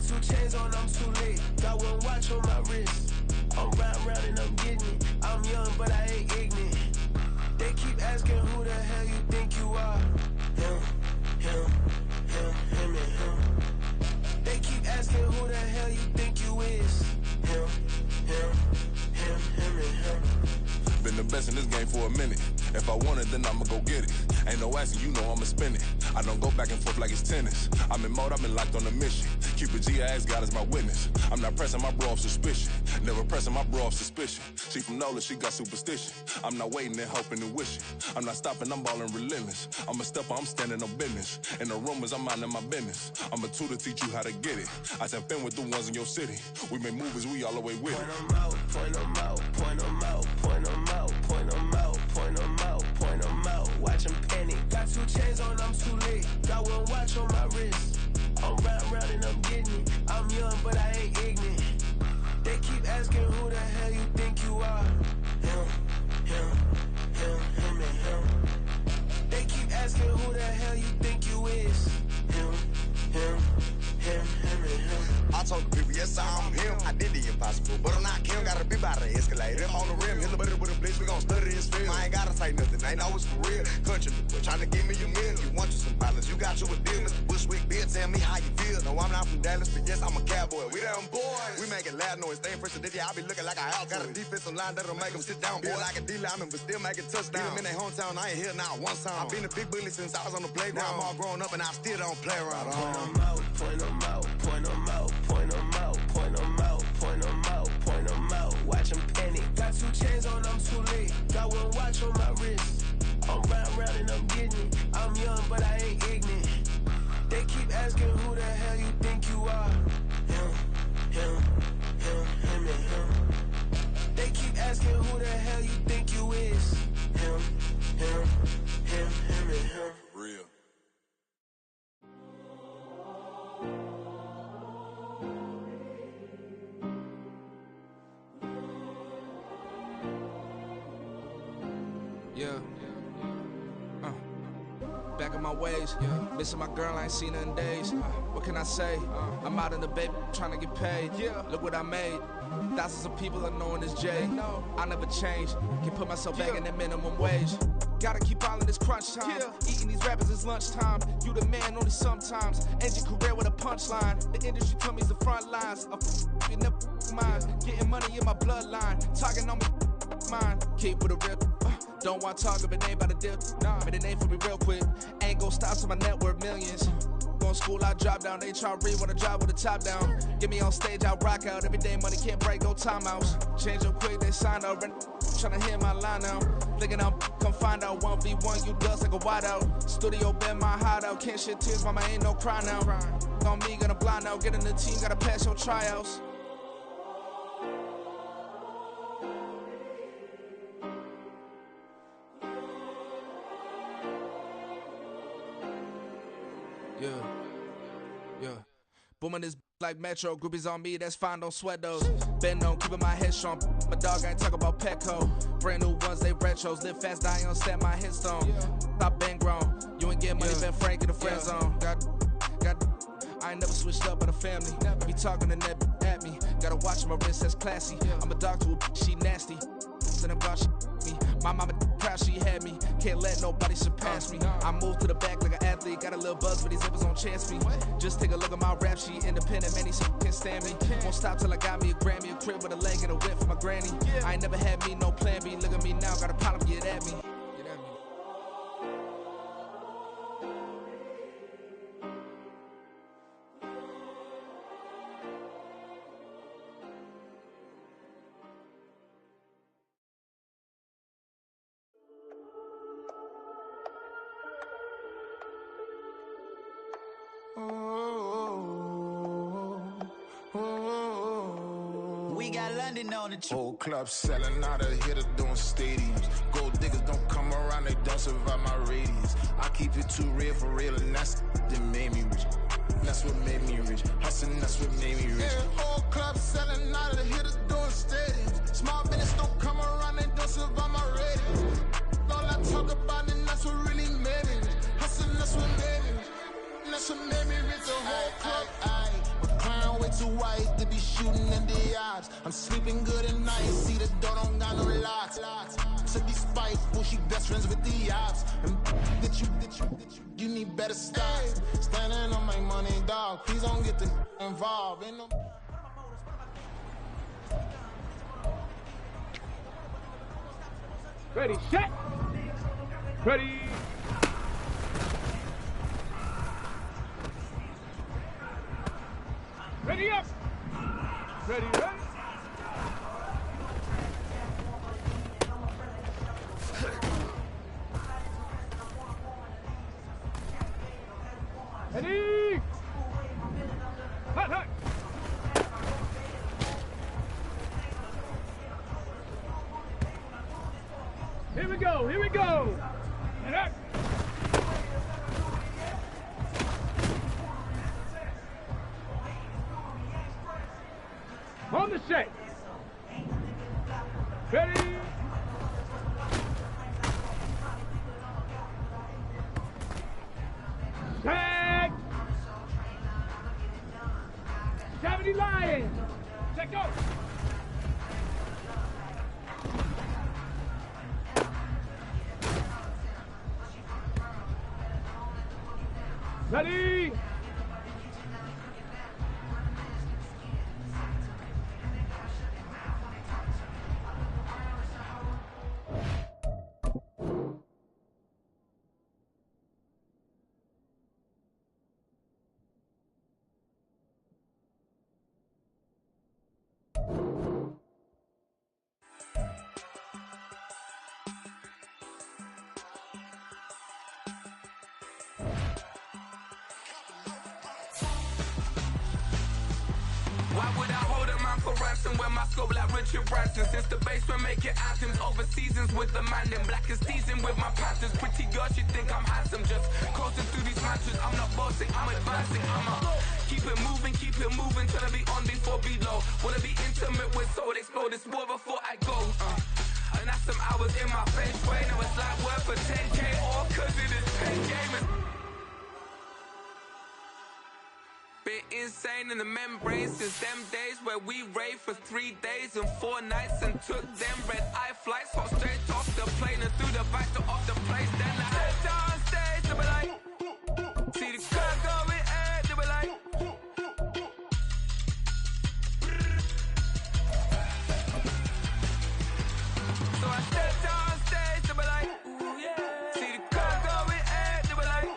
2 chains on, I'm too late. Got 1 watch on my wrist. I'm round and I'm getting it. I'm young, but I ain't ignorant. They keep asking who the hell you think you are. Him, and him. They keep asking who the hell you think you is. Him, and him. Been the best in this game for a minute. If I want it, then I'ma go get it. Ain't no asking, you know I'ma spin it. I don't go back and forth like it's tennis. I'm in mode, I've been locked on a mission. Cupid G, I ask God as my witness. I'm not pressing my bro off suspicion. Never pressing my bro off suspicion. She from Nola, she got superstition. I'm not waiting and hoping and wishing. I'm not stopping, I'm balling relentless. I'm a stepper, I'm standing on business. In the rumors, I'm minding my business. I'm a tutor, teach you how to get it. I said, been with the ones in your city. We make movies, we all the way with it. Point them out, point them out, point them out, point them out, point them out, point them out, point them out. Watch them panic. Got 2 chains on, I'm too late. Got 1 watch on my wrist. I'm round and I'm getting it. I'm young, but I ain't ignorant. They keep asking who the hell you think you are. Him, and him. They keep asking who the hell you think you is. Him, and him. I told the people, yes, I'm him. I did the impossible, but I'm not Kim. Gotta be by the escalator. I'm on the rim, hit the butter with a blitz. We gon' study this film. I ain't gotta say nothing, ain't always for real. Country, but trying to give me a meal. You want you some balance, you got you a deal. Mr. Bushwick, Bill, tell me how you feel. No, I'm not from Dallas, but yes, I'm a cowboy. We them boys. We making loud noise. Staying fresh to this, I be looking like a house. Got a defensive line that'll make them sit down. Feel like a D-lineman, but still making touchdowns. Beat them in their hometown, I ain't here now one time. I've been a big bully since I was on the playground. Now I'm all grown up and I still don't play around. Point them out, point them out, point them out, point them out, point them out, point them out, point them out. Watch them panic. Got 2 chains on, I'm too late. Got 1 watch on my wrist. I'm round and I'm getting it. I'm young, but I ain't ignorant. They keep asking who the hell you think you are. Him, and him. They keep asking who the hell you think you is. Him, and him. Real. Yeah. Back in my ways, missing my girl, I ain't seen her in days. What can I say? I'm out in the baby, trying to get paid. Look what I made. Thousands of people are knowing this Jay. I never change. Can put myself back in the minimum wage. Gotta keep all in this crunch time. Eating these rappers is lunchtime. You the man only sometimes. End your career with a punchline. The industry told me it's the front lines. You never mind. Getting money in my bloodline. Talking on my mind. Keep with a real. Don't want to talk if it ain't about a deal. Made a name for me real quick. Ain't gon' stop till my net worth millions. Going to school, I drop down. They try to read when I drive with the top down. Get me on stage, I rock out. Every day money can't break, no timeouts. Change up quick, they sign up. Tryna hear my line now. Thinking I'm come find out 1v1, you dust like a wideout. Studio been my hideout. Can't shed tears, mama ain't no cry now. On me, gonna blind out. Get in the team, gotta pass your tryouts. Yeah. Booming this like Metro, groupies on me, that's fine, don't sweat those. Been on, keeping my head strong. My dog ain't talk about Petco. Brand new ones, they retros. Live fast, die on set, my headstone. Stop been grown. You ain't getting money, been Frank in the friend zone. Got. I ain't never switched up on the family. Be talking to that at me. Gotta watch my wrist, that's classy. I'm a dog to a she nasty. Then I'm God, she me. My mama proud she had me. Can't let nobody surpass me. I move to the back like an athlete. Got a little buzz, but these zippers don't chance me. Just take a look at my rap sheet. Independent, man, these can't stand me. Won't stop till I got me a Grammy, a crib with a leg and a whip for my granny. I ain't never had me no plan B. Look at me now, got a problem, get at me. We got London on the trip. Whole club selling out of hitter doing stadiums. Gold diggers don't come around, they don't survive my radius. I keep it too real for real, and that's that made me rich. That's what made me rich. Hustling, that's what made me rich. Yeah, whole club selling out of the hitters doing stadiums. Small business don't come around, they don't survive my radius. All I talk about, and that's what really made me rich. Hustling, that's what made me rich. And that's what made me rich. The whole club, my crown I hate to be shooting in the odds. I'm sleeping good at night, see the door don't got no locks. To be spiteful, she best friends with the ops. And that you need better stop. Standing on my money, dog. Please don't get the involved. Ain't no. Ready, set. Ready. Ready up. Ready, ready. Ready. Hot, hot. Here we go, here we go. And up. On the set. Ready. Set. 70 Lions. Set go. Ready. Why would I hold a man for ransom when my scope like Richard Branson? Since the basement making anthems over seasons with the man in black is seasoned with my patterns. Pretty girls, you think I'm handsome, just coasting through these matches. I'm not bossing, I'm advancing. Keep it moving, trying to be on before below. Wanna be intimate with soul, explode this war before I go. And that's some hours in my face way. Now it's like work for 10K, all cause it is pen gaming. Been insane in the membrane since them days where we raved for 3 days and 4 nights and took them red eye flights, hot straight off the plane and through the back door of the place. Then I stepped on stage, they were like, see the crowd going air, they were like, so I stepped on stage, they were like, ooh yeah, see the crowd going air, they were like,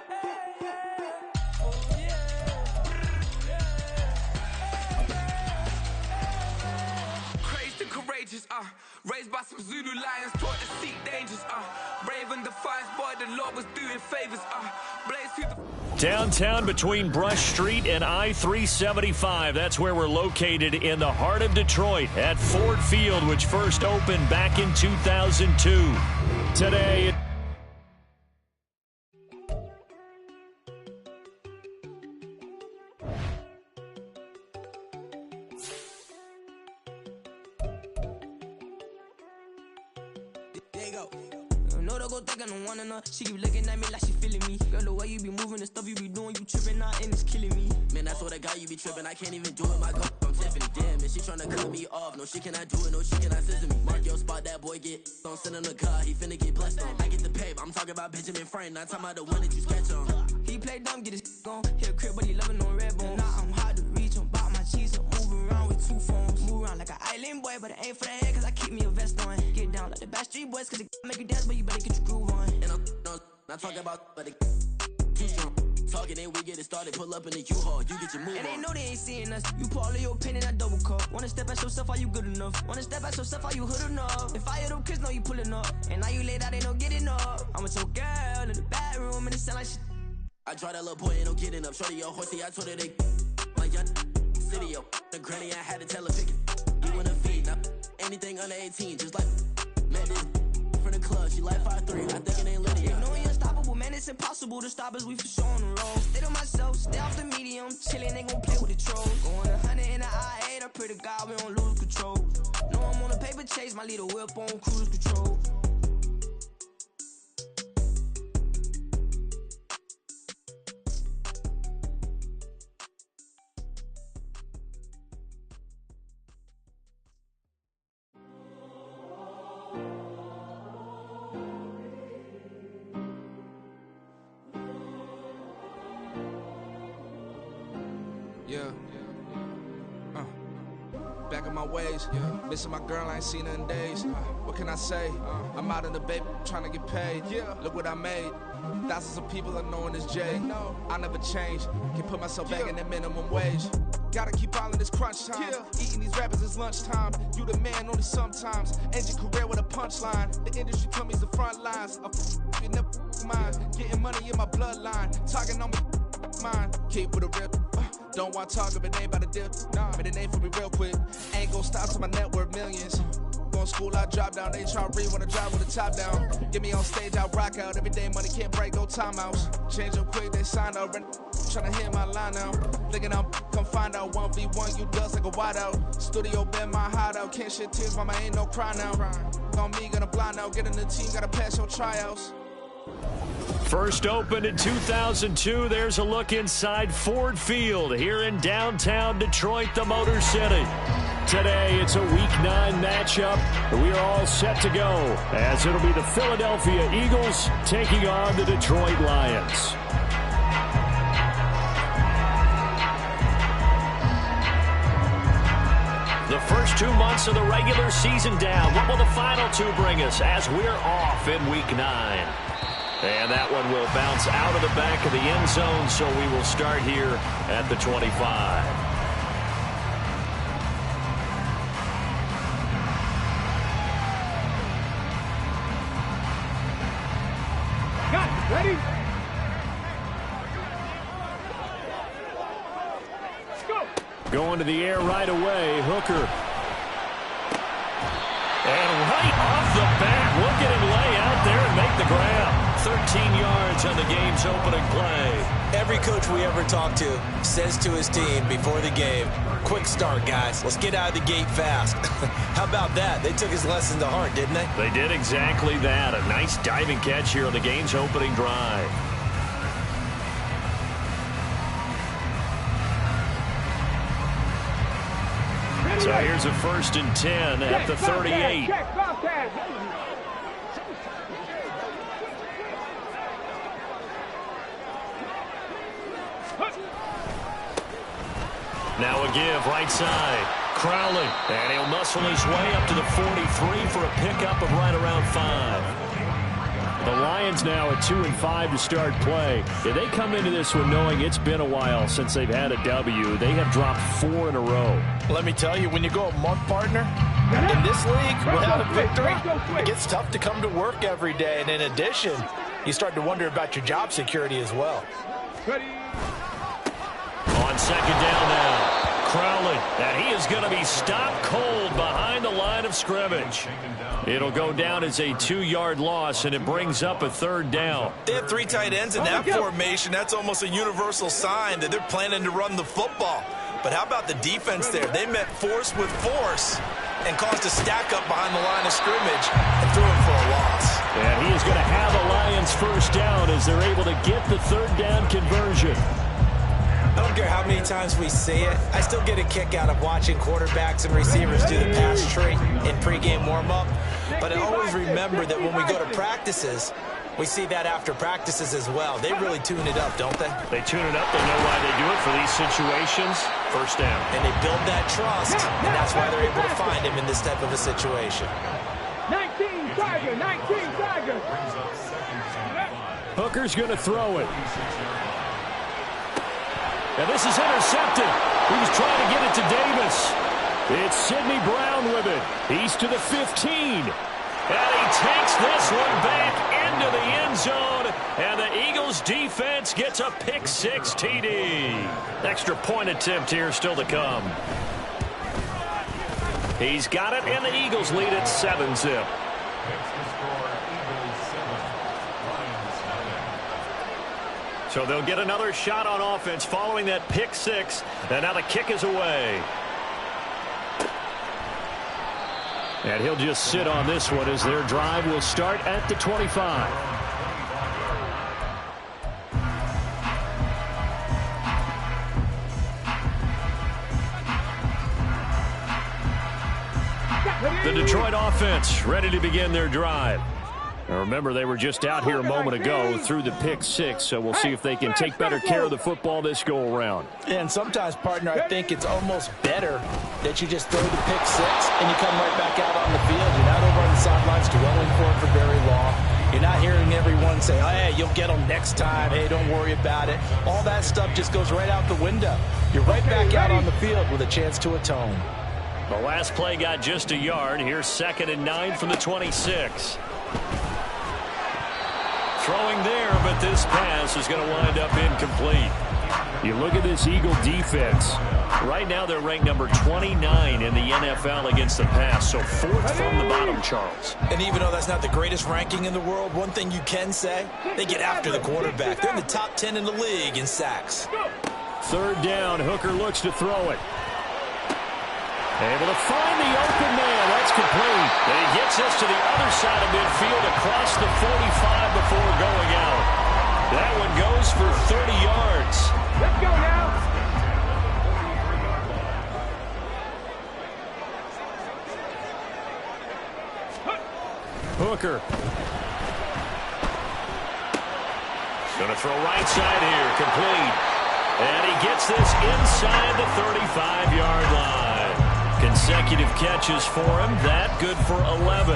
courageous, raised by some Zulu lions, taught to seek dangers, brave and defiant, boy, the Lord was doing favors, blaze through the... Downtown between Brush Street and I-375. That's where we're located in the heart of Detroit at Ford Field, which first opened back in 2002. Today... She keep looking at me like she feeling me. Girl, the way you be moving, the stuff you be doing, you tripping out and it's killing me. Man, that's what I got, you be tripping. I can't even do it, my girl. I'm Tiffany, damn, and she tryna cut me off. No, she cannot do it, no, she cannot scissor me. Mark your spot, that boy get. Don't send him a car, he finna get blessed on. I get the pay, I'm talking about Benjamin Franklin, not talking about the one that you sketch on. He play dumb, get his gone. Hit a crib, but he loving on red bone. Now I'm hard to reach, I'm about my cheese, I'm moving around with 2 phones. Move around like an island boy, but it ain't for the head, cause I keep me a vest on. Get down like the Backstreet Boys, cause it make you dance, but you better get your groove on. And I'm not talking about, but it too strong. Talking, then we get it started. Pull up in the U-Haul, you get your move. And they know they ain't seeing us. You pull all of your pen in that double cup. Wanna step at yourself, are you good enough? Wanna step at yourself, are you hood enough? If I hear them kids, know you pulling up. And now you laid out, they don't get enough. I'm with your girl in the bedroom, and it sound like shit. I draw that little boy, ain't no getting up. Shorty, yo, horsey, I told her they like young city, yo. The granny, I had to tell her pick it. You wanna feed, now anything under 18, just like met this from the club. She like 5'3", I think it ain't lit. You know we unstoppable, man, it's impossible to stop us, we for sure on the road. Stay to myself, stay off the medium, chillin', they gon' play with the trolls. Going 100 in the I-8, I pray to God we don't lose control. Know I'm on a paper chase, my little whip on cruise control. Back on my ways, missing my girl, I ain't seen her in days. What can I say? I'm out in the baby, trying to get paid. Look what I made. Thousands of people are knowing this Jay. I never change. Can put myself back in the minimum wage. Gotta keep all in this crunch time. Eating these rappers is lunchtime. You the man only sometimes. End your career with a punchline. The industry told me the front lines. You never mind. Getting money in my bloodline. Talking on me, mine. Keep with a rip. Don't want to talk if it ain't about a dip. But it ain't for me real quick. Ain't gon' stop till my net worth millions. Going school, I drop down. They try to read when I drive with the top down. Get me on stage, I rock out. Every day money can't break, no timeouts. Change up quick, they sign up. Tryna hit my line now. Thinking I'm come find out 1v1, you dust like a wideout. Studio been my hideout. Can't shed tears, mama ain't no cry now. On me, gonna blind out. Get in the team, gotta pass your tryouts. First opened in 2002. There's a look inside Ford Field here in downtown Detroit, the Motor City. Today, it's a Week 9 matchup. We are all set to go as it'll be the Philadelphia Eagles taking on the Detroit Lions. The first 2 months of the regular season down. What will the final two bring us as we're off in Week 9? And that one will bounce out of the back of the end zone, so we will start here at the 25. Got it. Ready? Let's go. Going to the air right away, Hooker. And right off the bat, look at him lay out there and make the grab. 13 yards on the game's opening play. Every coach we ever talk to says to his team before the game, quick start, guys. Let's get out of the gate fast. How about that? They took his lesson to heart, didn't they? They did exactly that. A nice diving catch here on the game's opening drive. So here's a 1st and 10 at the 38. Now a give right side. Crowley. And he'll muscle his way up to the 43 for a pickup of right around 5. The Lions now at 2-5 to start play. If they come into this one knowing it's been a while since they've had a W, they have dropped 4 in a row. Let me tell you, when you go a month, partner, in this league without a victory, it gets tough to come to work every day. And in addition, you start to wonder about your job security as well. On second down now, Crowley, and he is going to be stopped cold behind the line of scrimmage. It'll go down as a 2-yard loss, and it brings up a 3rd down. They have 3 tight ends in that formation. That's almost a universal sign that they're planning to run the football. But how about the defense there? They met force with force and caused a stack up behind the line of scrimmage and threw it for a loss. And he is going to have a Lions 1st down as they're able to get the 3rd down conversion. I don't care how many times we see it. I still get a kick out of watching quarterbacks and receivers do the pass tree in pregame warm-up. But I always remember that when we go to practices, we see that after practices as well. They really tune it up, don't they? They tune it up. They know why they do it for these situations. 1st down. And they build that trust, and that's why they're able to find him in this type of a situation. 19 Tiger, 19 Tiger. Hooker's going to throw it. And this is intercepted. He was trying to get it to Davis. It's Sidney Brown with it. He's to the 15. And he takes this one back into the end zone. And the Eagles defense gets a pick-6 TD. Extra point attempt here still to come. He's got it, and the Eagles lead at 7-zip. So they'll get another shot on offense following that pick-6. And now the kick is away. And he'll just sit on this one as their drive will start at the 25. The Detroit offense ready to begin their drive. Now remember, they were just out here a moment ago through the pick six, so we'll see if they can take better care of the football this go-around. And sometimes, partner, I think it's almost better that you just throw the pick six and you come right back out on the field. You're not over on the sidelines dwelling for very long. You're not hearing everyone say, oh, hey, you'll get them next time. Hey, don't worry about it. All that stuff just goes right out the window. You're right back out on the field with a chance to atone. The last play got just a yard. Here's 2nd and 9 from the 26. Throwing there, but this pass is going to wind up incomplete. You look at this Eagle defense. Right now they're ranked number 29 in the NFL against the pass, so 4th from the bottom, Charles. And even though that's not the greatest ranking in the world, one thing you can say, they get after the quarterback. They're in the top 10 in the league in sacks. 3rd down, Hooker looks to throw it. Able to find the open man. That's complete. And he gets us to the other side of midfield across the 45 before going out. That one goes for 30 yards. Let's go now. Hooker. Going to throw right side here. Complete. And he gets this inside the 35-yard line. Consecutive catches for him. That good for 11.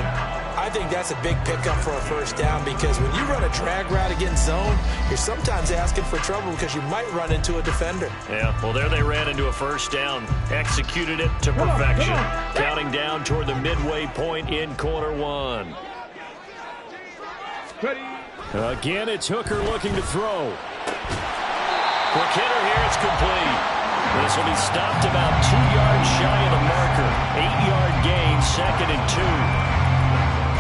I think that's a big pickup for a first down because when you run a drag route against zone, you're sometimes asking for trouble because you might run into a defender. Yeah, well, there they ran into a first down. Executed it to perfection. Counting down toward the midway point in quarter one. Again, it's Hooker looking to throw. Quick hitter here, it's complete. This will be stopped about 2 yards shy of the marker. 8-yard gain, 2nd and 2.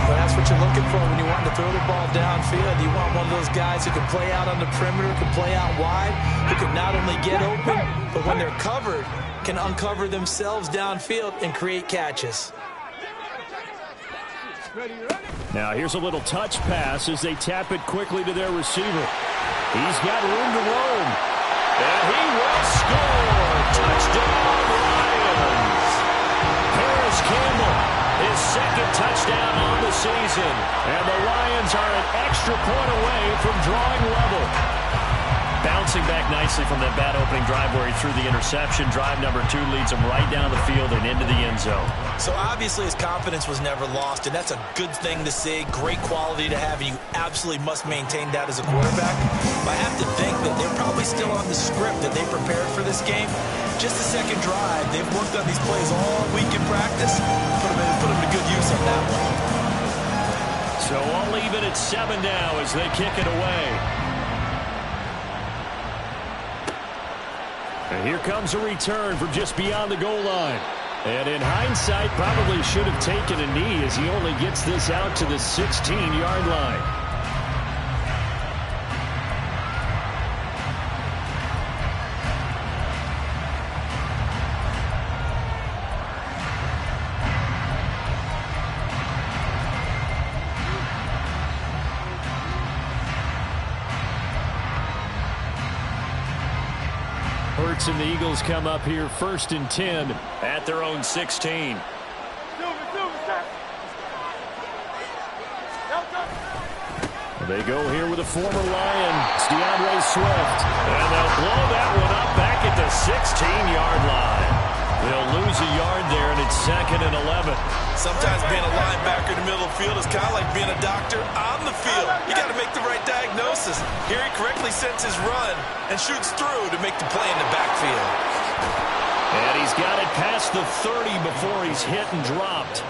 Well, that's what you're looking for when you want to throw the ball downfield. You want one of those guys who can play out on the perimeter, can play out wide, who can not only get open, but when they're covered, can uncover themselves downfield and create catches. Now here's a little touch pass as they tap it quickly to their receiver. He's got room to roam. And he will score. Touchdown, Lions. Paris Campbell, his 2nd touchdown on the season. And the Lions are an extra point away from drawing level. Bouncing back nicely from that bad opening drive where he threw the interception. Drive number 2 leads him right down the field and into the end zone. So obviously his confidence was never lost, and that's a good thing to see. Great quality to have, and you absolutely must maintain that as a quarterback. But I have to think that they're probably still on the script that they prepared for this game. Just the 2nd drive. They've worked on these plays all week in practice. Put them to good use on that one. So I'll leave it at 7 now as they kick it away. And here comes a return from just beyond the goal line. And in hindsight, probably should have taken a knee as he only gets this out to the 16-yard line. Hurts and the Eagles come up here 1st and 10 at their own 16. They go here with a former Lion, it's DeAndre Swift. And they'll blow that one up back at the 16-yard line. They'll lose a yard there, and it's 2nd and 11. Sometimes being a linebacker in the middle of the field is kind of like being a doctor on the field. You got to make the right diagnosis. Here he correctly sends his run and shoots through to make the play in the backfield. And he's got it past the 30 before he's hit and dropped.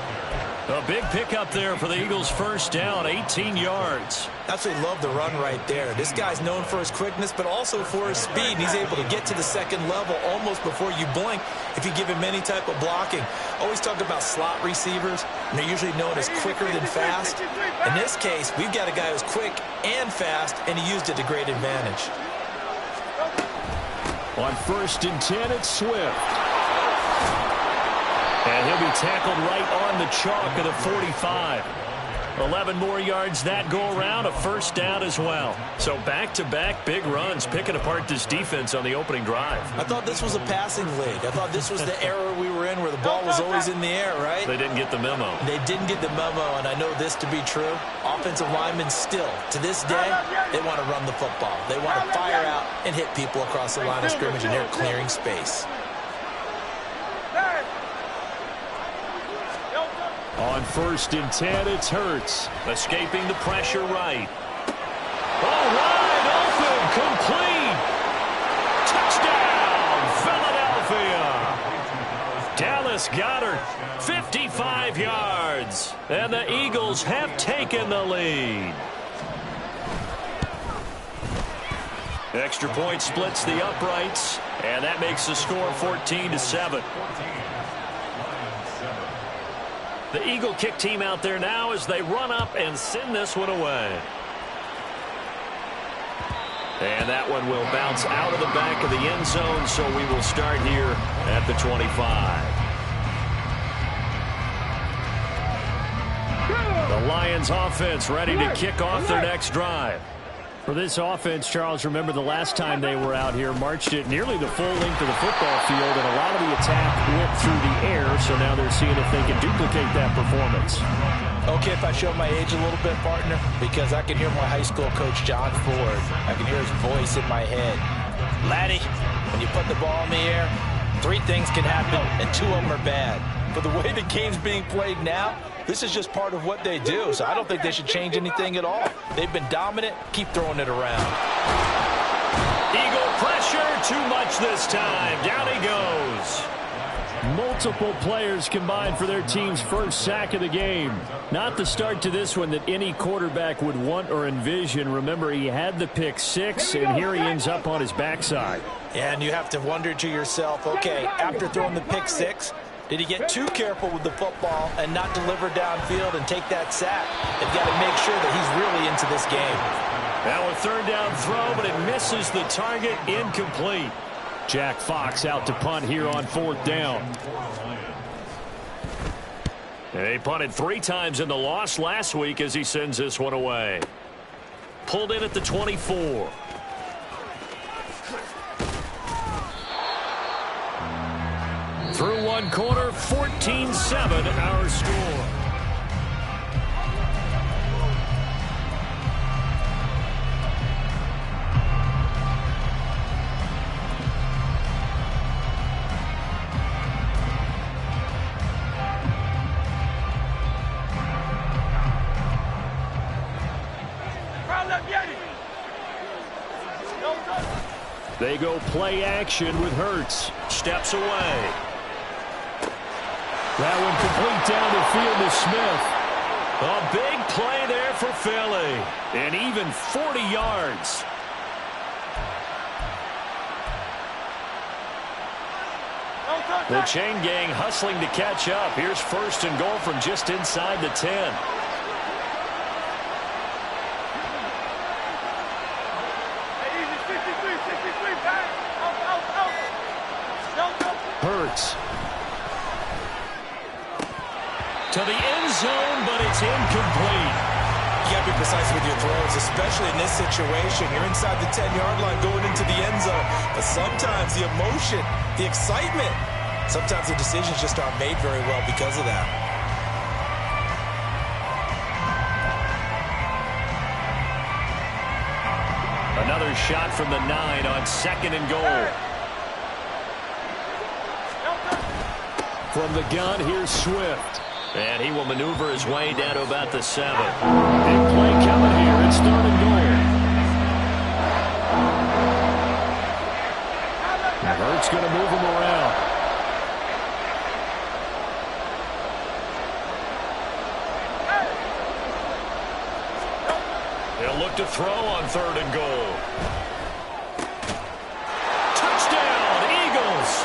A big pickup there for the Eagles' first down, 18 yards. Absolutely love the run right there. This guy's known for his quickness, but also for his speed. And he's able to get to the 2nd level almost before you blink if you give him any type of blocking. Always talk about slot receivers, and they're usually known as quicker than fast. In this case, we've got a guy who's quick and fast, and he used it to great advantage. On 1st and 10, it's Swift. And he'll be tackled right on the chalk of the 45. 11 more yards that go around, a first down as well. So back-to-back big runs, picking apart this defense on the opening drive. I thought this was a passing league. I thought this was the era we were in where the ball was always in the air, right? They didn't get the memo. They didn't get the memo, and I know this to be true. Offensive linemen still, to this day, they want to run the football. They want to fire out and hit people across the line of scrimmage, and they're clearing space. On 1st and 10, it's Hurts. Escaping the pressure right. Oh, wide open, complete. Touchdown, Philadelphia. Dallas Goedert, 55 yards. And the Eagles have taken the lead. Extra point splits the uprights, and that makes the score 14-7. The Eagle kick team out there now as they run up and send this one away. And that one will bounce out of the back of the end zone, so we will start here at the 25. The Lions offense ready to kick off their next drive. For this offense, Charles, remember the last time they were out here, marched it nearly the full length of the football field, and a lot of the attack went through the air, so now they're seeing if they can duplicate that performance. Okay, if I show my age a little bit, partner, because I can hear my high school coach, John Ford. I can hear his voice in my head. Laddie, when you put the ball in the air, 3 things can happen, and 2 of them are bad. But the way the game's being played now, this is just part of what they do, so I don't think they should change anything at all. They've been dominant. Keep throwing it around. Eagle pressure, too much this time. Down he goes. Multiple players combined for their team's first sack of the game. Not the start to this one that any quarterback would want or envision. Remember, he had the pick 6, and here he ends up on his backside. And you have to wonder to yourself, okay, after throwing the pick 6, did he get too careful with the football and not deliver downfield and take that sack? They've got to make sure that he's really into this game. Now a 3rd down throw, but it misses the target, incomplete. Jack Fox out to punt here on 4th down. They punted 3 times in the loss last week as he sends this one away. Pulled in at the 24. Through one quarter, 14-7 our score. They go play action with Hurts. Steps away. That one complete down the field to Smith. A big play there for Philly. And even 40 yards. The chain gang hustling to catch up. Here's 1st and goal from just inside the 10. Hurts. To the end zone, but it's incomplete. You got to be precise with your throws, especially in this situation. You're inside the 10-yard line going into the end zone. But sometimes the emotion, the excitement, sometimes the decisions just aren't made very well because of that. Another shot from the 9 on 2nd and goal. From the gun, here's Swift. And he will maneuver his way down to about the 7. Big play coming here. It's 3rd and goal. And Hurts going to move him around. He'll look to throw on 3rd and goal. Touchdown, Eagles.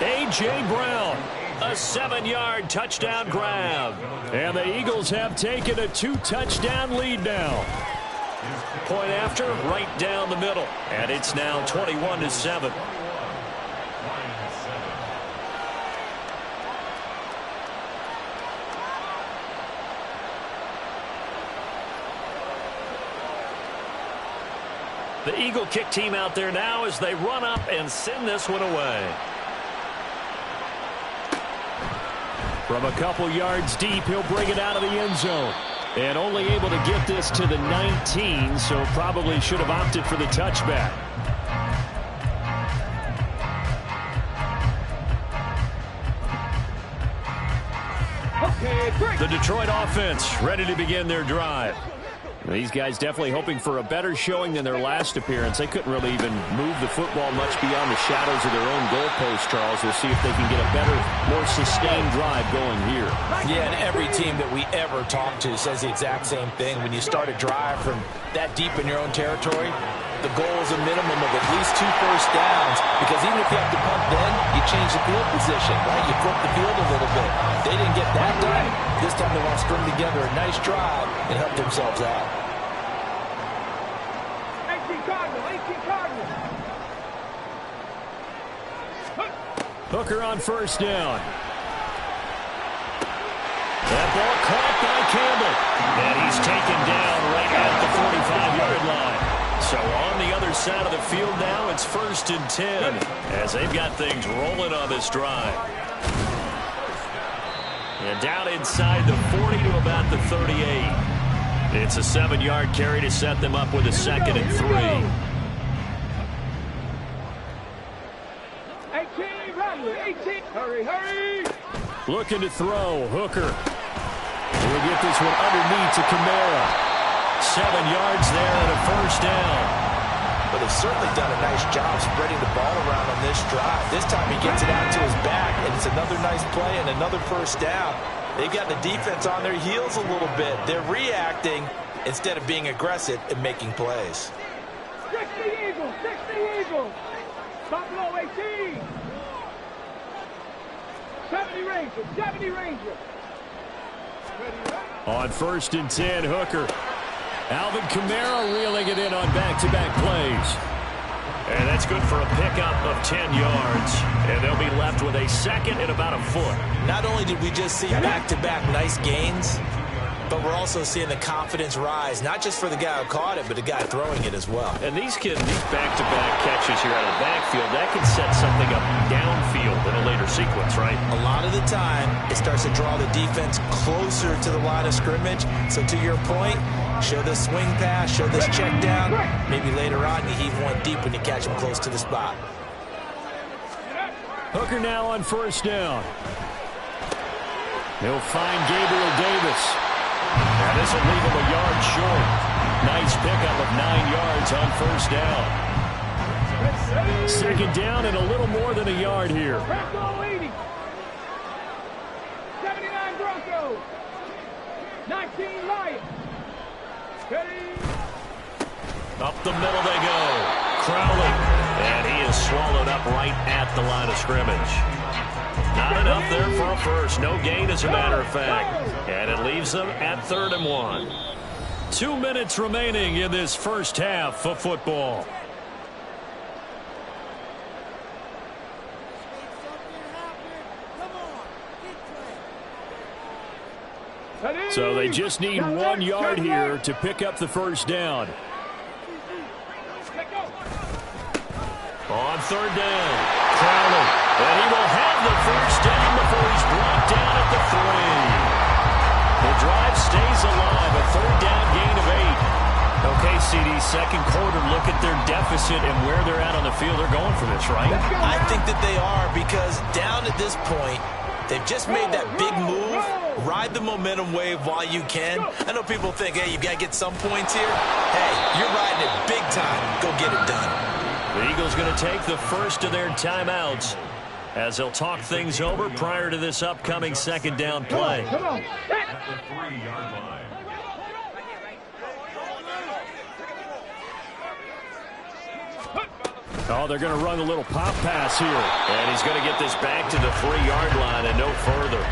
A.J. Brown. A 7-yard touchdown grab. And the Eagles have taken a 2-touchdown lead now. Point after, right down the middle. And it's now 21-7. The Eagle kick team out there now as they run up and send this one away. From a couple yards deep, he'll bring it out of the end zone. And only able to get this to the 19, so probably should have opted for the touchback. The Detroit offense ready to begin their drive. These guys definitely hoping for a better showing than their last appearance. They couldn't really even move the football much beyond the shadows of their own goalpost, Charles. We'll see if they can get a better, more sustained drive going here. Yeah, and every team that we ever talk to says the exact same thing. When you start a drive from that deep in your own territory, the goal is a minimum of at least 2 first downs, because even if you have to punt then, you change the field position, right? You flip the field a little bit. They didn't get that done. This time they want to string together a nice drive and help themselves out. 18 Cardinals. Hooker on first down. That ball caught by Campbell. And he's taken down right at the 45-yard line. So on the other side of the field now, it's 1st and 10 as they've got things rolling on this drive. And down inside the 40 to about the 38. It's a 7-yard carry to set them up with a 2nd and 3. 18, Rattler, 18. Hurry. Looking to throw. Hooker will get this one underneath to Kamara. 7 yards there and a 1st down. But they've certainly done a nice job spreading the ball around on this drive. This time he gets it out to his back, and it's another nice play and another 1st down. They've got the defense on their heels a little bit. They're reacting instead of being aggressive and making plays. 60 Eagles. Stop low, 18. 70 Ranger. On 1st and 10, Hooker. Alvin Kamara reeling it in on back-to-back plays. And that's good for a pickup of 10 yards. And they'll be left with a 2nd and about a foot. Not only did we just see back-to-back nice gains, but we're also seeing the confidence rise, not just for the guy who caught it, but the guy throwing it as well. And these back-to-back catches here out of the backfield, that can set something up downfield in a later sequence, right? A lot of the time, it starts to draw the defense closer to the line of scrimmage. So to your point, show this swing pass, show this check down. Maybe later on you heave one deep when you catch him close to the spot. Hooker now on 1st down. He'll find Gabriel Davis. Now this will leave him a yard short. Nice pickup of 9 yards on 1st down. 2nd down and a little more than a yard here. 79 Broncos. 19 Lions. Up the middle they go. Crowley. And he is swallowed up right at the line of scrimmage. Not enough there for a first. No gain, as a matter of fact. And it leaves them at 3rd and 1. 2 minutes remaining in this first half of football. So they just need 1 yard here to pick up the 1st down. On 3rd down, Crowley. And he will have the 1st down before he's brought down at the 3. The drive stays alive, a 3rd down gain of 8. Okay, CD, 2nd quarter, look at their deficit and where they're at on the field. They're going for this, right? I think that they are, because down at this point, they've just made that big move. Ride the momentum wave while you can. I know people think, hey, you got to get some points here. Hey, you're riding it big time. Go get it done. The Eagles going to take the first of their timeouts as they'll talk things over prior to this upcoming 2nd down play. Come on. At the 3-yard line. Oh, they're going to run a little pop pass here. And he's going to get this back to the 3-yard line and no further.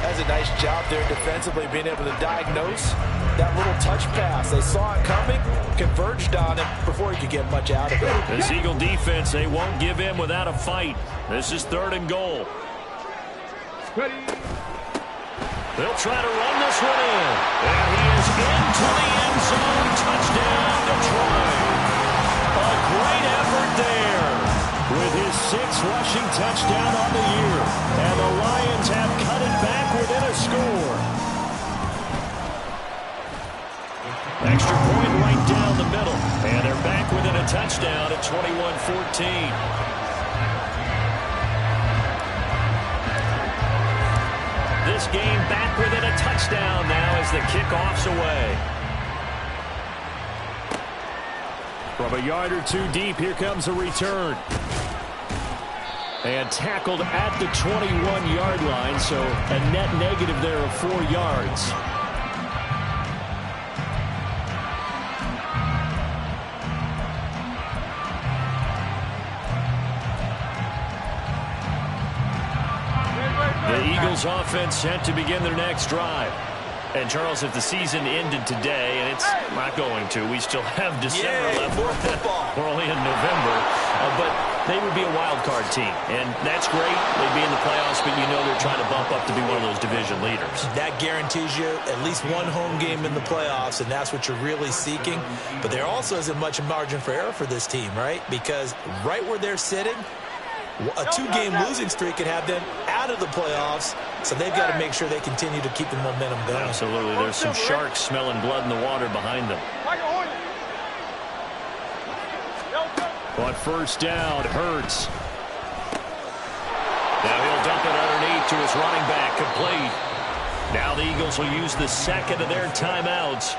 That's a nice job there defensively, being able to diagnose that little touch pass. They saw it coming, converged on it before he could get much out of it. This Eagle defense, they won't give in without a fight. This is 3rd and goal. They'll try to run this one in. And he is into the end zone. Touchdown, Detroit. A great effort there with his 6th rushing touchdown on the year. And the Lions have cut it back within a score. Extra point right down the middle. And they're back within a touchdown at 21-14. This game back within a touchdown now as the kickoff's away. From a yard or two deep, here comes a return. And tackled at the 21-yard line, so a net negative there of 4 yards. The Eagles offense set to begin their next drive. And, Charles, if the season ended today, and it's not going to, we still have December left. We're only in November. But they would be a wild card team. And that's great. They'd be in the playoffs, but you know they're trying to bump up to be one of those division leaders. That guarantees you at least one home game in the playoffs, and that's what you're really seeking. But there also isn't much margin for error for this team, right? Because right where they're sitting, a 2-game losing streak could have them out of the playoffs, so they've got to make sure they continue to keep the momentum going. Absolutely. There's some sharks smelling blood in the water behind them. On first down, Hurts. Now he'll dump it underneath to his running back, complete. Now the Eagles will use the second of their timeouts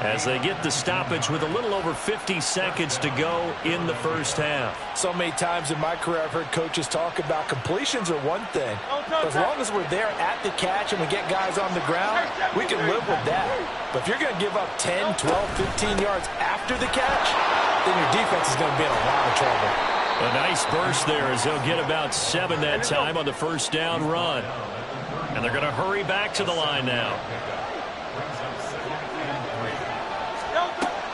as they get the stoppage with a little over 50 seconds to go in the first half. So many times in my career I've heard coaches talk about completions are one thing. As long as we're there at the catch and we get guys on the ground, we can live with that. But if you're going to give up 10, 12, 15 yards after the catch, then your defense is going to be in a lot of trouble. A nice burst there as they'll get about 7 that time on the first down run. And they're going to hurry back to the line now.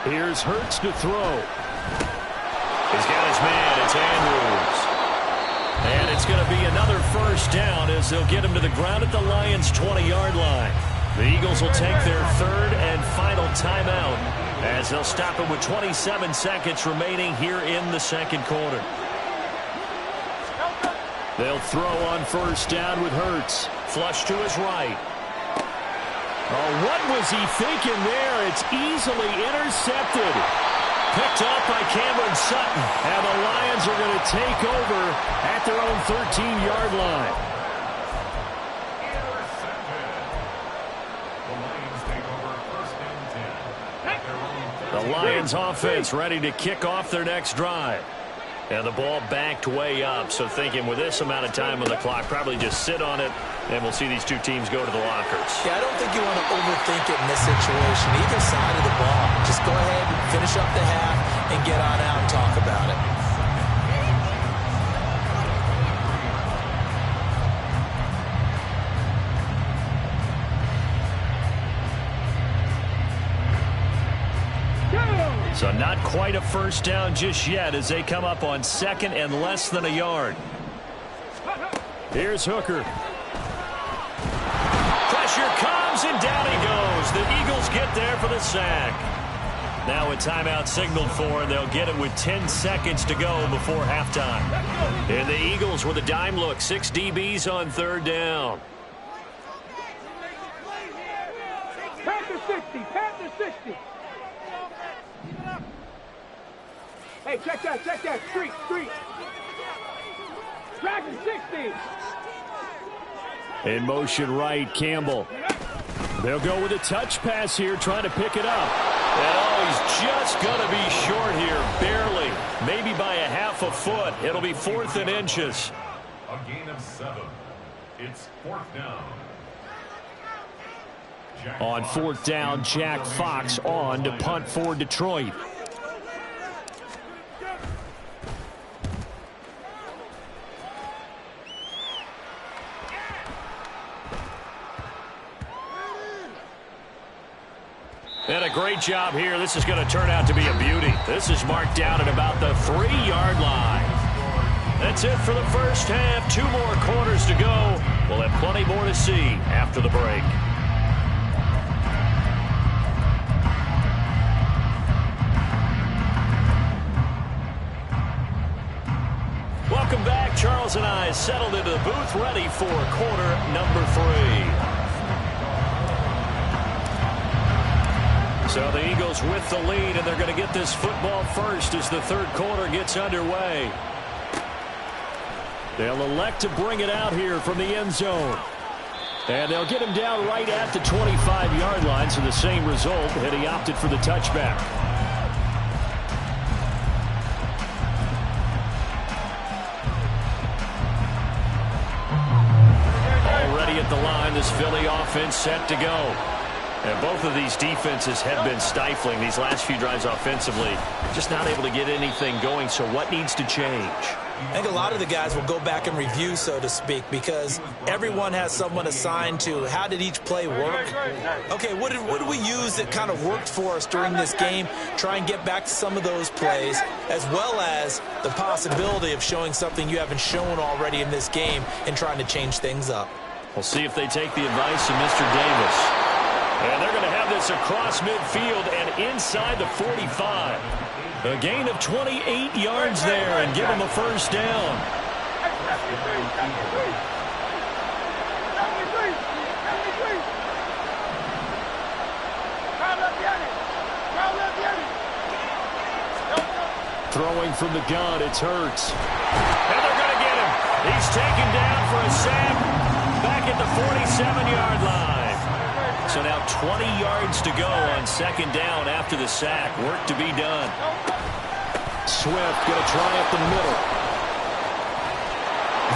Here's Hurts to throw. He's got his man. It's Andrews. And it's going to be another first down as they'll get him to the ground at the Lions' 20-yard line. The Eagles will take their 3rd and final timeout as they'll stop it with 27 seconds remaining here in the second quarter. They'll throw on first down with Hurts. Flush to his right. Oh, what was he thinking there? It's easily intercepted. Picked up by Cameron Sutton. And the Lions are going to take over at their own 13-yard line. The Lions offense ready to kick off their next drive. And the ball backed way up, so thinking with this amount of time on the clock, probably just sit on it, and we'll see these two teams go to the lockers. Yeah, I don't think you want to overthink it in this situation. Either side of the ball. Just go ahead and finish up the half and get on out and talk about it. So not quite a first down just yet as they come up on 2nd and less than a yard. Here's Hooker. Pressure comes and down he goes. The Eagles get there for the sack. Now a timeout signaled for, and they'll get it with 10 seconds to go before halftime. And the Eagles with a dime look. 6 DBs on 3rd down. Panther 60, Panther 60. Hey, check that, street. Dragon 60. In motion right, Campbell. They'll go with a touch pass here, trying to pick it up. And he's just going to be short here, barely. Maybe by a half a foot. It'll be 4th and inches. A gain of 7. It's 4th down. On 4th down, Jack Fox on to punt for Detroit. And a great job here. This is going to turn out to be a beauty. This is marked down at about the 3-yard line. That's it for the first half. 2 more quarters to go. We'll have plenty more to see after the break. Charles and I settled into the booth, ready for quarter number 3. So the Eagles with the lead, and they're going to get this football first as the third quarter gets underway. They'll elect to bring it out here from the end zone. And they'll get him down right at the 25-yard line, so the same result, and he opted for the touchback. Already at the line, this Philly offense set to go. And both of these defenses have been stifling these last few drives offensively. Just not able to get anything going, so what needs to change? I think a lot of the guys will go back and review, so to speak, because everyone has someone assigned to how did each play work. Okay, what did we use that kind of worked for us during this game? Try and get back to some of those plays, as well as the possibility of showing something you haven't shown already in this game and trying to change things up. We'll see if they take the advice of Mr. Davis. And they're going to have this across midfield and inside the 45. A gain of 28 yards there and give them a first down. Throwing from the gun, it's Hurts. And they're going to get him. He's taken down for a sack back at the 47-yard line. So now 20 yards to go on second down after the sack. Work to be done. Swift going to try up the middle.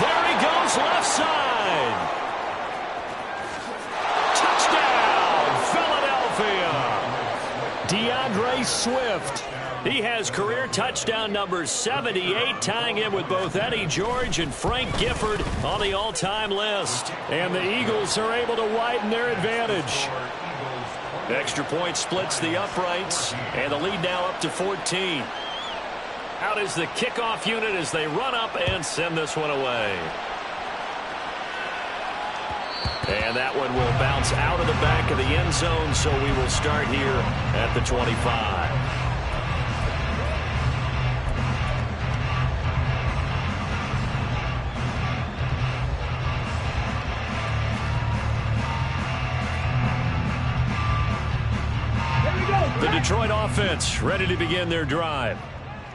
There he goes, left side. Touchdown, Philadelphia. DeAndre Swift. He has career touchdown number 78, tying him with both Eddie George and Frank Gifford on the all-time list. And the Eagles are able to widen their advantage. Extra point splits the uprights, and the lead now up to 14. Out is the kickoff unit as they run up and send this one away. And that one will bounce out of the back of the end zone, so we will start here at the 25. The Detroit offense ready to begin their drive.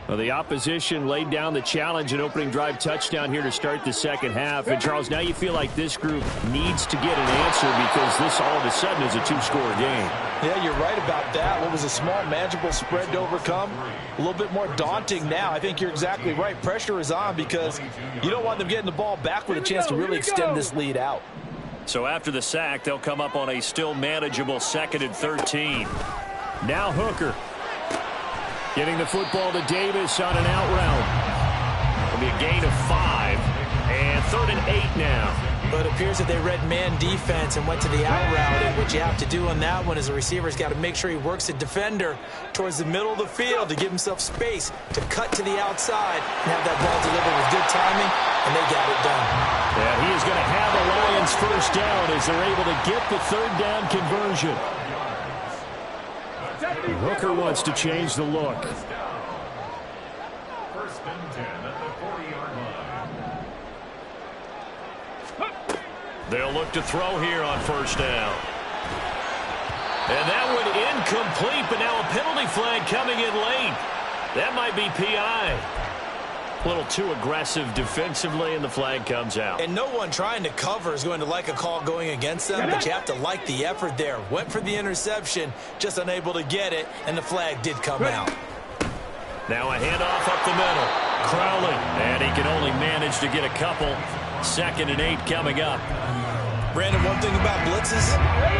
Well, the opposition laid down the challenge and opening drive touchdown here to start the second half. And, Charles, now you feel like this group needs to get an answer because this all of a sudden is a two-score game. Yeah, you're right about that. What was a small, manageable spread to overcome? A little bit more daunting now. I think you're exactly right. Pressure is on because you don't want them getting the ball back with a chance to really extend this lead out. So after the sack, they'll come up on a still manageable 2nd and 13. Now Hooker getting the football to Davis on an out route. It'll be a gain of 5 and 3rd and 8 now. But it appears that they read man defense and went to the out route. And what you have to do on that one is the receiver's got to make sure he works the defender towards the middle of the field to give himself space to cut to the outside and have that ball delivered with good timing, and they got it done. Yeah, he is going to have the Lions first down as they're able to get the 3rd down conversion. Hooker wants to change the look. 1st and 10 at the 40-yard line. They'll look to throw here on 1st down. And that one incomplete, but now a penalty flag coming in late. That might be PI. A little too aggressive defensively, and the flag comes out. And no one trying to cover is going to like a call going against them, but you have to like the effort there. Went for the interception, just unable to get it, and the flag did come out. Now a handoff up the middle. Crowley, and he can only manage to get a couple. 2nd and 8 coming up. Brandon, one thing about blitzes,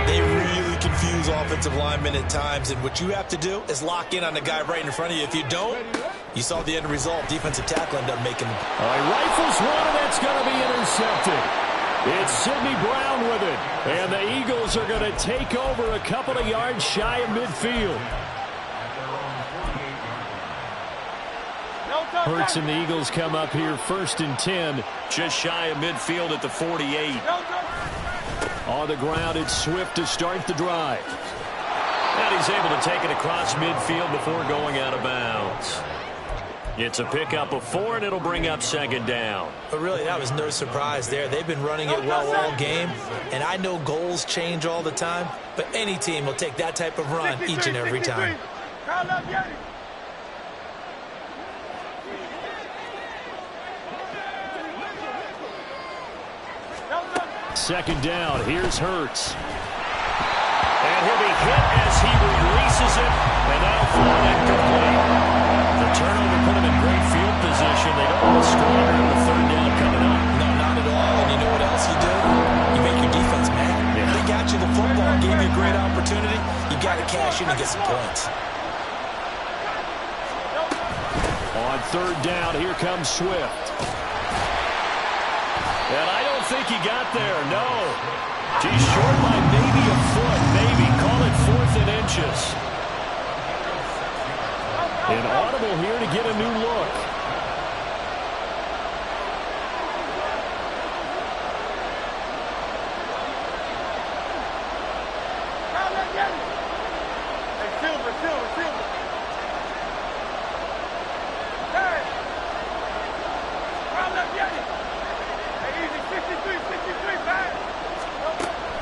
they really confuse offensive linemen at times, and what you have to do is lock in on the guy right in front of you. If you don't, you saw the end result. Defensive tackle ended up making. He rifles one, and that's going to be intercepted. It's Sidney Brown with it, and the Eagles are going to take over a couple of yards shy of midfield. Hurts and the Eagles come up here 1st and 10, just shy of midfield at the 48. On the ground, it's Swift to start the drive. And he's able to take it across midfield before going out of bounds. It's a pickup of 4, and it'll bring up second down. But really, that was no surprise there. They've been running it well all game, and I know goals change all the time, but any team will take that type of run each and every time. Second down, here's Hurts. And he'll be hit as he releases it, and that'll fall incomplete. The turnover put him in great field position. They don't want to squander the third down coming up. No, not at all. And you know what else you do? You make your defense mad. Yeah. They got you the football, gave you a great opportunity. You got to cash in and get some points. On third down, here comes Swift. And I don't think he got there, no. He's short by maybe a foot, maybe. Call it 4th and inches. An audible here to get a new look.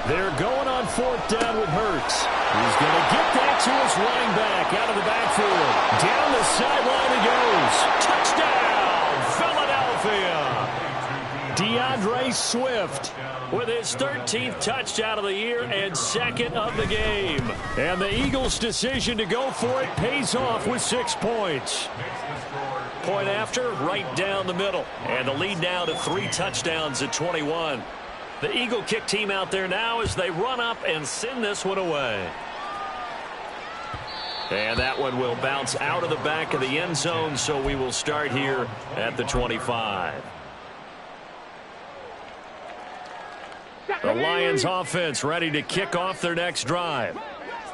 They're going on 4th down with Hurts. He's going to get that to his running back out of the backfield. Down the sideline he goes. Touchdown, Philadelphia. DeAndre Swift with his 13th touchdown of the year and 2nd of the game. And the Eagles' decision to go for it pays off with 6 points. Point after, right down the middle. And the lead now to 3 touchdowns at 21. The Eagle kick team out there now as they run up and send this one away. And that one will bounce out of the back of the end zone, so we will start here at the 25. The Lions offense ready to kick off their next drive.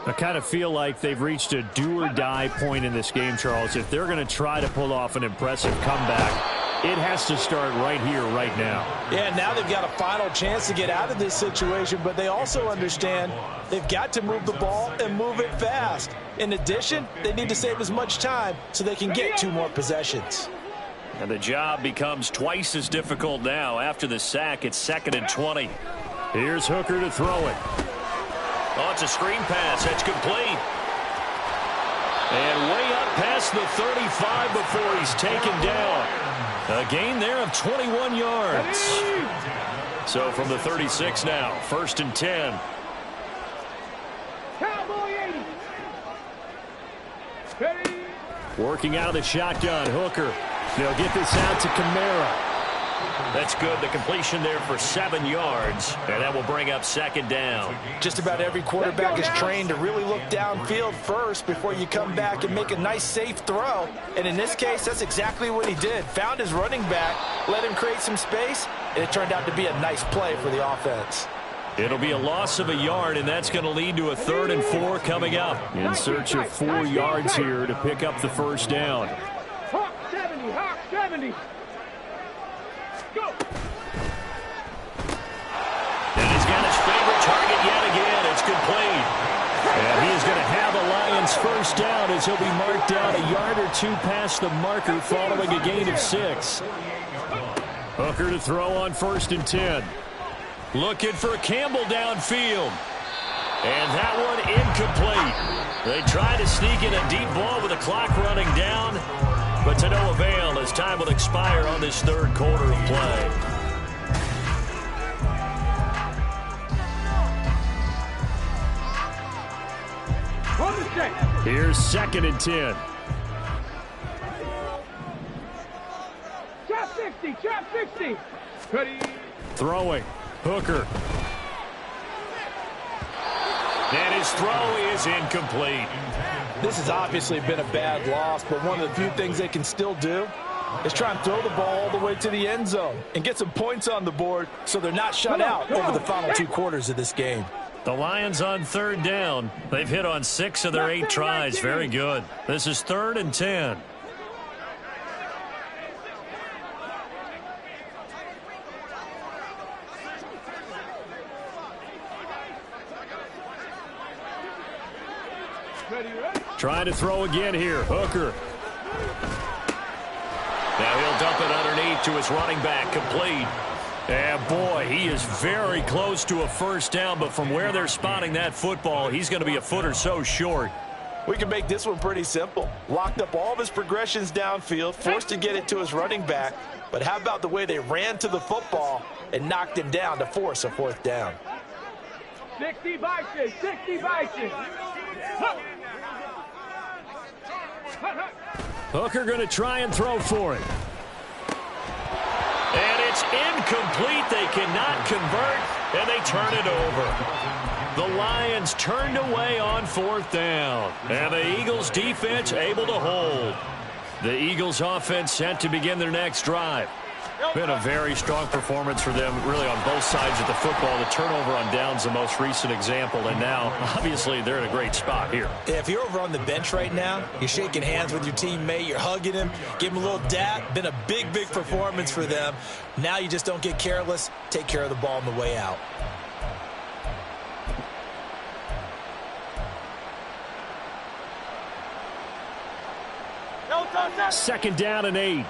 I kind of feel like they've reached a do-or-die point in this game, Charles. If they're going to try to pull off an impressive comeback, it has to start right here, right now. Yeah, now they've got a final chance to get out of this situation, but they also understand they've got to move the ball and move it fast. In addition, they need to save as much time so they can get 2 more possessions. And the job becomes twice as difficult now. After the sack, it's 2nd and 20. Here's Hooker to throw it. Oh, it's a screen pass. That's complete. And way up past the 35 before he's taken down. A gain there of 21 yards. So from the 36 now, 1st and 10. Working out of the shotgun, Hooker. They'll get this out to Kamara. That's good. The completion there for 7 yards. And that will bring up 2nd down. Just about every quarterback is trained to really look downfield first before you come back and make a nice, safe throw. And in this case, that's exactly what he did. Found his running back, let him create some space, and it turned out to be a nice play for the offense. It'll be a loss of a yard, and that's going to lead to a 3rd and 4 coming up. In search of 4 yards here to pick up the 1st down. Hawk 70, Hawk 70. Go. And he's got his favorite target yet again. It's complete. And he is going to have the Lions 1st down as he'll be marked down a yard or 2 past the marker following a gain of 6. Hooker to throw on 1st and 10. Looking for Campbell downfield. And that one incomplete. They try to sneak in a deep ball with the clock running down, but to no avail as time will expire on this 3rd quarter of play. Here's 2nd and 10. Trap 60, trap 60. Ready. Throwing. Hooker. And his throw is incomplete. This has obviously been a bad loss, but one of the few things they can still do is try and throw the ball all the way to the end zone and get some points on the board so they're not shut out over the final 2 quarters of this game. The Lions on 3rd down. They've hit on 6 of their 8 tries. Very good. This is 3rd and 10. Ready. Trying to throw again here. Hooker. something underneath to his running back, complete. And, boy, he is very close to a first down, but from where they're spotting that football, he's going to be a foot or so short. We can make this one pretty simple. Locked up all of his progressions downfield, forced to get it to his running back. But how about the way they ran to the football and knocked him down to force a fourth down? 60 Vikings, 60 Vikings. Hooker going to try and throw for it. And it's incomplete. They cannot convert, and they turn it over. The Lions turned away on fourth down, and the Eagles defense able to hold. The Eagles offense set to begin their next drive. Been a very strong performance for them, really, on both sides of the football. The turnover on downs, the most recent example, and now, obviously, they're in a great spot here. Yeah, if you're over on the bench right now, you're shaking hands with your teammate, you're hugging him, give him a little dap. Been a big, big performance for them. Now you just don't get careless. Take care of the ball on the way out. Second down and 8.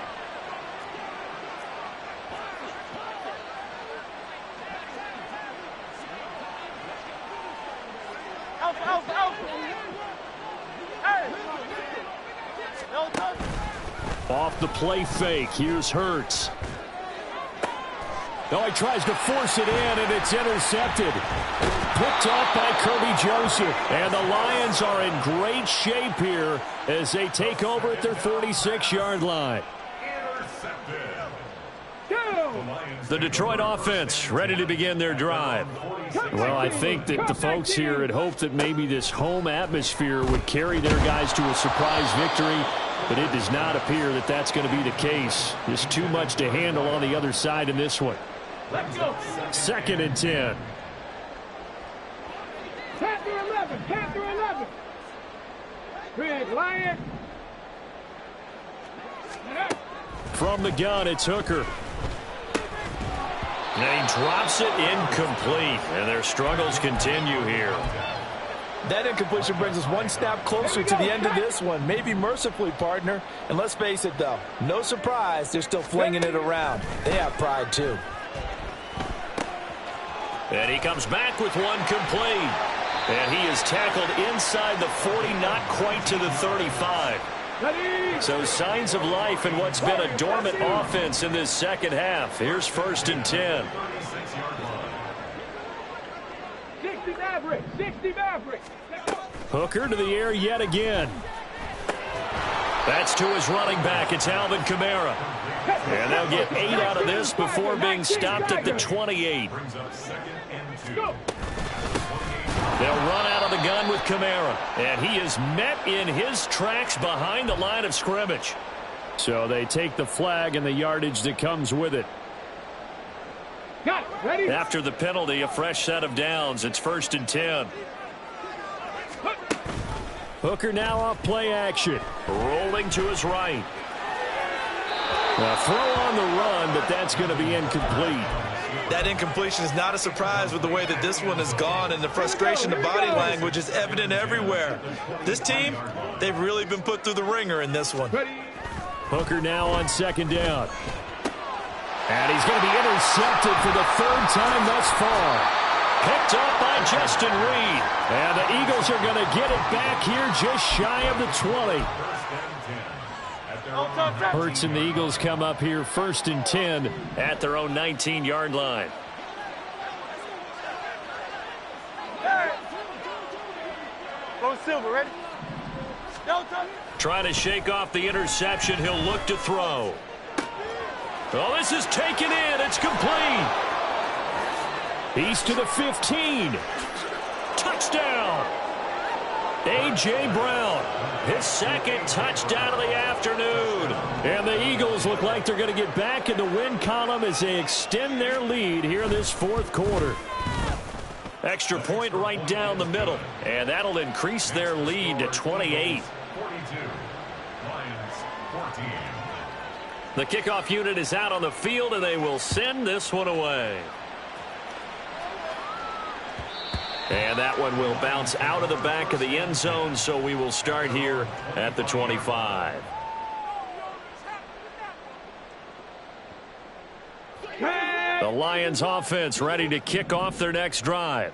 Off the play fake, here's Hurts. No, he tries to force it in, and it's intercepted. Picked off by Kirby Joseph. And the Lions are in great shape here as they take over at their 46-yard line. The Detroit offense ready to begin their drive. Well, I think that the folks here had hoped that maybe this home atmosphere would carry their guys to a surprise victory, but it does not appear that that's going to be the case. There's too much to handle on the other side in this one. Second and 10. Panther 11, Panther 11. Big Lion. From the gun, it's Hooker. And he drops it incomplete, and their struggles continue here. That incompletion brings us one snap closer to the end of this one. Maybe mercifully, partner. And let's face it, though, no surprise, they're still flinging it around. They have pride, too. And he comes back with one complete. And he is tackled inside the 40, not quite to the 35. So signs of life in what's been a dormant offense in this second half. Here's first and 10. 60 Maverick, 60 Maverick. Hooker to the air yet again. That's to his running back. It's Alvin Kamara. And they'll get 8 out of this before being stopped at the 28. They'll run out of the gun with Kamara. And he is met in his tracks behind the line of scrimmage. So they take the flag and the yardage that comes with it. After the penalty, a fresh set of downs. It's first and 10. Hooker now off play action. Rolling to his right. A throw on the run, but that's going to be incomplete. That incompletion is not a surprise with the way that this one has gone, and the frustration, the body language is evident everywhere. This team, they've really been put through the ringer in this one. Hooker now on second down. And he's going to be intercepted for the third time thus far. Picked up by Justin Reed. And the Eagles are going to get it back here just shy of the 20. Hurts and the Eagles come up here first and 10 at their own 19-yard line. Go Silver, ready? Trying to shake off the interception. He'll look to throw. Oh, this is taken in. It's complete. He's to the 15. Touchdown. A.J. Brown, his second touchdown of the afternoon. And the Eagles look like they're going to get back in the win column as they extend their lead here in this fourth quarter. Extra point right down the middle. And that'll increase their lead to 28. 42. Lions 14. The kickoff unit is out on the field, and they will send this one away. And that one will bounce out of the back of the end zone, so we will start here at the 25. The Lions offense ready to kick off their next drive.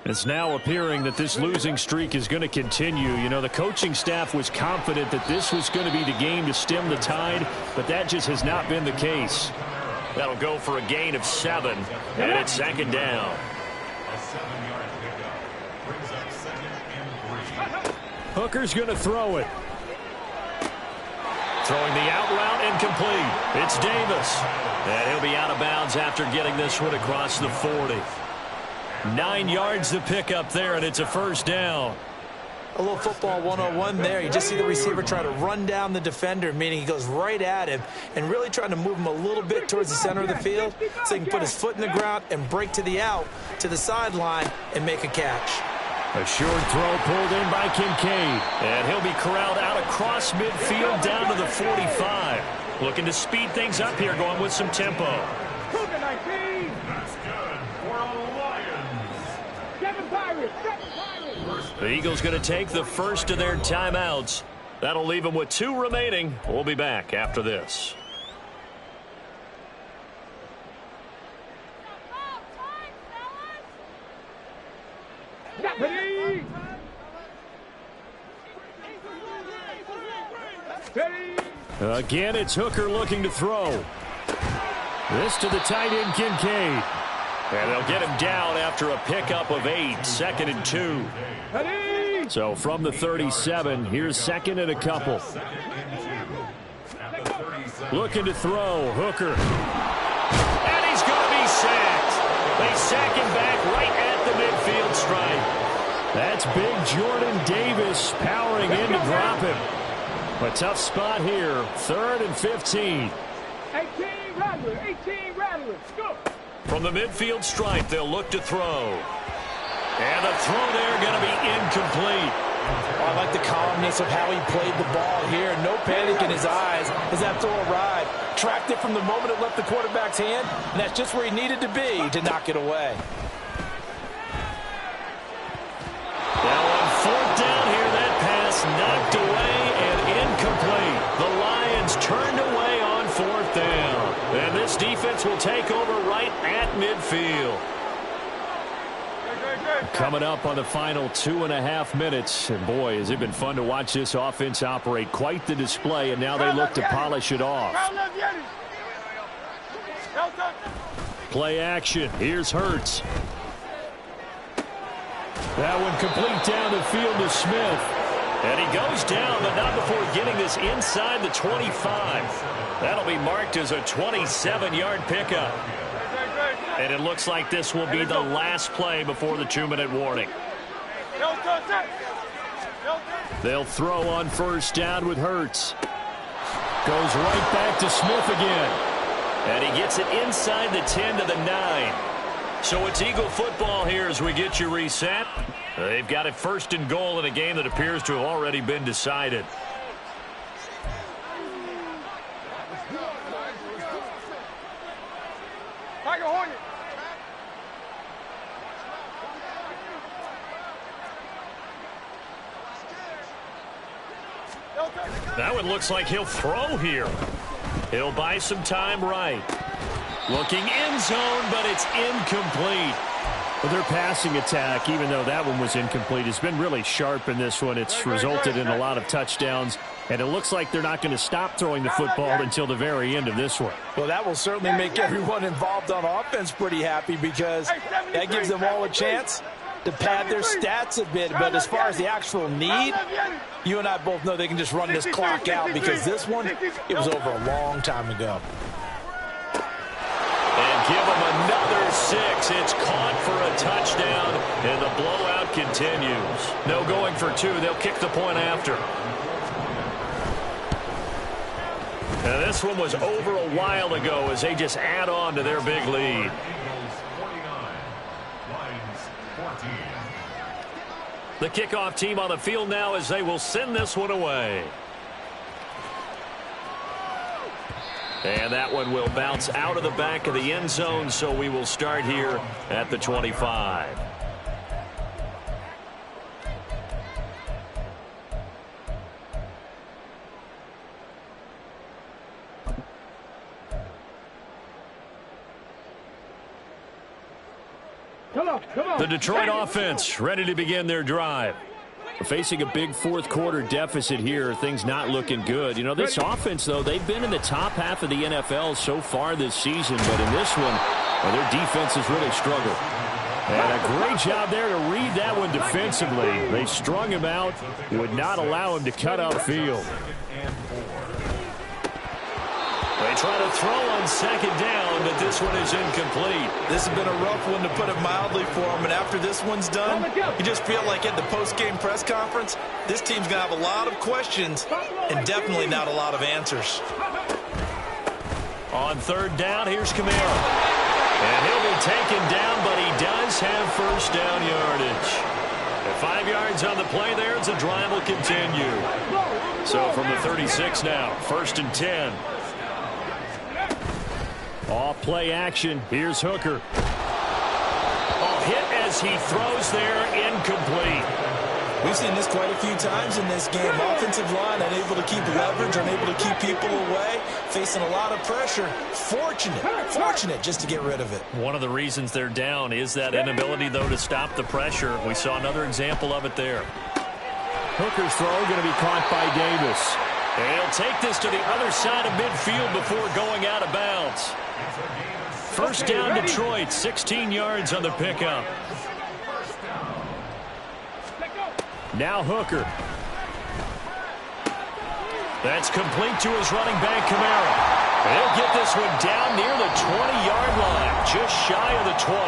It's now appearing that this losing streak is going to continue. You know, the coaching staff was confident that this was going to be the game to stem the tide, but that just has not been the case. That'll go for a gain of 7, and it's second down. A 7-yard pickup brings up 2nd and 3. Hooker's going to throw it. Throwing the out route incomplete. It's Davis. And he'll be out of bounds after getting this one across the 40. 9 yards to pick up there, and it's a first down. A little football 101 there. You just see the receiver try to run down the defender, meaning he goes right at him and really trying to move him a little bit towards the center of the field so he can put his foot in the ground and break to the out, to the sideline, and make a catch. A short throw pulled in by Kincaid. And he'll be corralled out across midfield down to the 45. Looking to speed things up here, going with some tempo. That's good for a Lions. The Eagles going to take the first of their timeouts. That'll leave them with 2 remaining. We'll be back after this. Again, it's Hooker looking to throw. This to the tight end, Kincaid. And they'll get him down after a pickup of 8, 2nd and 2. So from the 37, here's 2nd and a couple. Looking to throw, Hooker. And he's going to be sacked. They sack him back right at the midfield stripe. That's big Jordan Davis powering in to drop him. A tough spot here, 3rd and 15. 18 Rattlers, go! From the midfield stripe, they'll look to throw. And the throw there going to be incomplete. Oh, I like the calmness of how he played the ball here. No panic in his eyes as that throw arrived. Tracked it from the moment it left the quarterback's hand, and that's just where he needed to be to knock it away. Now on 4th down here, that pass knocked away and incomplete. The Lions turned away on 4th down. And this defense will take over right at midfield. Coming up on the final 2.5 minutes. And boy, has it been fun to watch this offense operate. Quite the display, and now they look to polish it off. Play action. Here's Hurts. That one complete down the field to Smith. And he goes down, but not before getting this inside the 25. That'll be marked as a 27-yard pickup. And it looks like this will be the last play before the 2-minute warning. They'll throw on 1st down with Hurts. Goes right back to Smith again. And he gets it inside the 10 to the 9. So it's Eagle football here as we get you reset. They've got it 1st and goal in a game that appears to have already been decided. That one looks like he'll throw here. He'll buy some time right. Looking end zone, but it's incomplete. Well, their passing attack, even though that one was incomplete, has been really sharp in this one. It's resulted in a lot of touchdowns, and it looks like they're not going to stop throwing the football until the very end of this one. Well, that will certainly make everyone involved on offense pretty happy because that gives them all a chance to pad their stats a bit. But as far as the actual need, you and I both know they can just run this clock out because this one, it was over a long time ago. And give them another 6. It's caught for a touchdown, and the blowout continues. No going for 2. They'll kick the point after. Now, this one was over a while ago as they just add on to their big lead. The kickoff team on the field now as they will send this one away. And that one will bounce out of the back of the end zone, so we will start here at the 25. The Detroit offense ready to begin their drive. Facing a big fourth quarter deficit here, things not looking good. You know, this offense, though, they've been in the top half of the NFL so far this season, but in this one, well, their defense has really struggled. And a great job there to read that one defensively. They strung him out, would not allow him to cut upfield. They try to throw on second down, but this one is incomplete. This has been a rough one, to put it mildly, for him. And after this one's done, you just feel like at the post-game press conference, this team's going to have a lot of questions and definitely not a lot of answers. On third down, here's Kamara. And he'll be taken down, but he does have first down yardage. At 5 yards on the play there, the drive will continue. So from the 36 now, 1st and 10. Off play action. Here's Hooker. Hit as he throws there, incomplete. We've seen this quite a few times in this game. Offensive line unable to keep leverage, unable to keep people away, facing a lot of pressure. Fortunate just to get rid of it. One of the reasons they're down is that inability, though, to stop the pressure. We saw another example of it there. Hooker's throw going to be caught by Davis. And he'll take this to the other side of midfield before going out of bounds. First down, Detroit, 16 yards on the pickup. Now Hooker. That's complete to his running back, Kamara. He'll get this one down near the 20-yard line, just shy of the 20.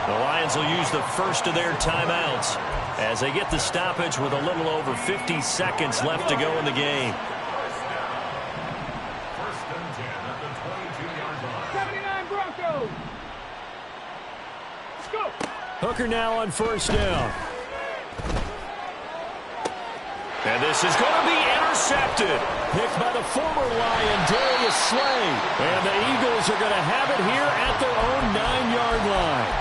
The Lions will use the first of their timeouts as they get the stoppage with a little over 50 seconds left to go in the game. Hooker now on first down. And this is going to be intercepted. Picked by the former Lion, Darius Slay. And the Eagles are going to have it here at their own 9-yard line.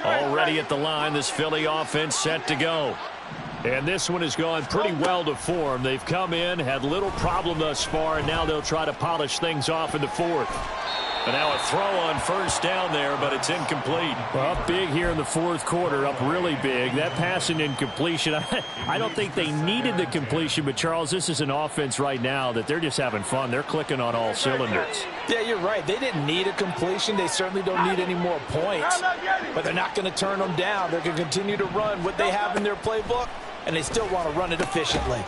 Already at the line, this Philly offense set to go. And this one has gone pretty well to form. They've come in, had little problem thus far, and now they'll try to polish things off in the fourth. And now a throw on first down there, but it's incomplete. Well, up big here in the fourth quarter, up really big. That pass and incompletion, I don't think they needed the completion, but Charles, this is an offense right now that they're just having fun. They're clicking on all cylinders. Yeah, you're right. They didn't need a completion. They certainly don't need any more points, but they're not going to turn them down. They're going to continue to run what they have in their playbook, and they still want to run it efficiently.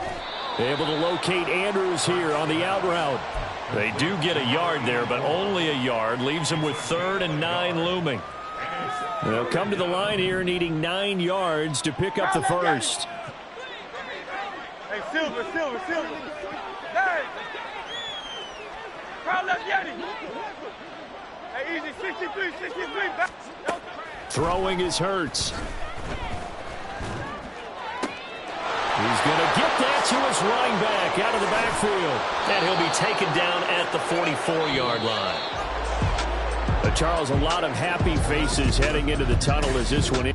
Able to locate Andrews here on the out route. They do get a yard there, but only a yard. Leaves them with 3rd and 9 looming. They'll come to the line here needing 9 yards to pick up the first. Hey, Silver. Hey! Crowd left Yeti. Hey, easy, 63. Throwing is Hurts. He's going to get that to his running back out of the backfield. And he'll be taken down at the 44-yard line. Charles, a lot of happy faces heading into the tunnel as this one is.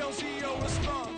don't see your response.